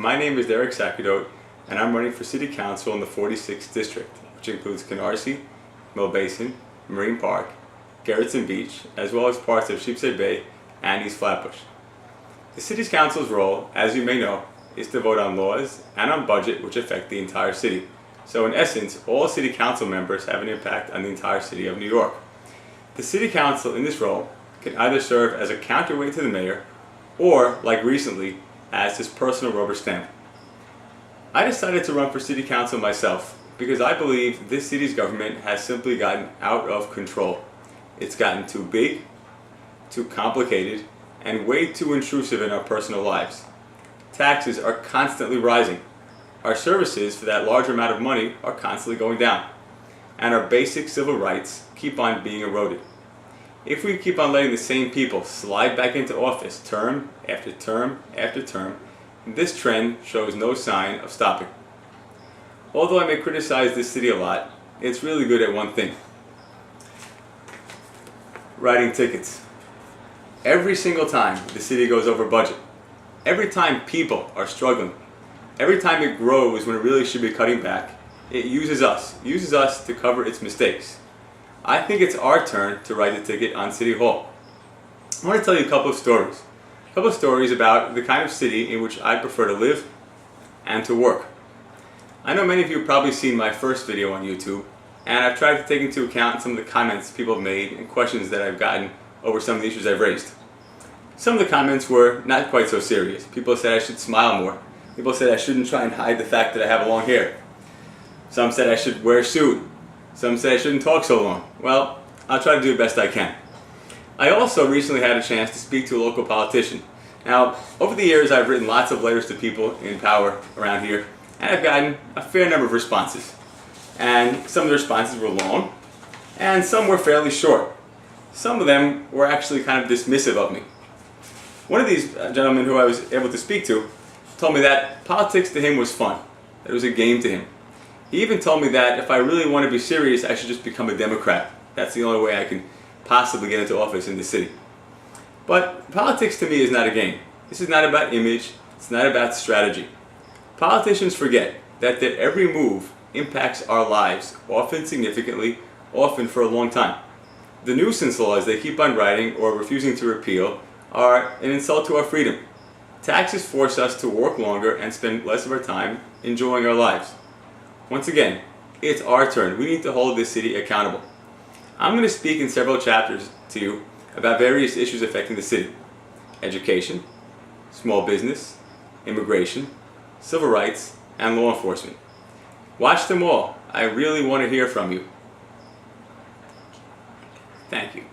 My name is Derek Sacerdote, and I'm running for City Council in the 46th District, which includes Canarsie, Mill Basin, Marine Park, Gerritsen Beach, as well as parts of Sheepshead Bay and East Flatbush. The City Council's role, as you may know, is to vote on laws and on budget which affect the entire city. So in essence, all City Council members have an impact on the entire city of New York. The City Council in this role can either serve as a counterweight to the mayor or, like recently, as his personal rubber stamp. I decided to run for City Council myself because I believe this city's government has simply gotten out of control. It's gotten too big, too complicated, and way too intrusive in our personal lives. Taxes are constantly rising. Our services for that large amount of money are constantly going down. And our basic civil rights keep on being eroded. If we keep on letting the same people slide back into office term after term after term, this trend shows no sign of stopping. Although I may criticize this city a lot, it's really good at one thing: writing tickets. Every single time the city goes over budget, every time people are struggling, every time it grows when it really should be cutting back, it uses us to cover its mistakes. I think it's our turn to write the ticket on City Hall. I want to tell you a couple of stories. A couple of stories about the kind of city in which I prefer to live and to work. I know many of you have probably seen my first video on YouTube, and I've tried to take into account some of the comments people have made and questions that I've gotten over some of the issues I've raised. Some of the comments were not quite so serious. People said I should smile more. People said I shouldn't try and hide the fact that I have long hair. Some said I should wear a suit. Some said I shouldn't talk so long. Well, I'll try to do the best I can. I also recently had a chance to speak to a local politician. Now, over the years I've written lots of letters to people in power around here, and I've gotten a fair number of responses. And some of the responses were long, and some were fairly short. Some of them were actually kind of dismissive of me. One of these gentlemen who I was able to speak to told me that politics to him was fun, that it was a game to him. He even told me that if I really want to be serious, I should just become a Democrat. That's the only way I can possibly get into office in the city. But politics to me is not a game. This is not about image. It's not about strategy. Politicians forget that their every move impacts our lives, often significantly, often for a long time. The nuisance laws they keep on writing or refusing to repeal are an insult to our freedom. Taxes force us to work longer and spend less of our time enjoying our lives. Once again, it's our turn. We need to hold this city accountable. I'm going to speak in several chapters to you about various issues affecting the city: education, small business, immigration, civil rights, and law enforcement. Watch them all. I really want to hear from you. Thank you.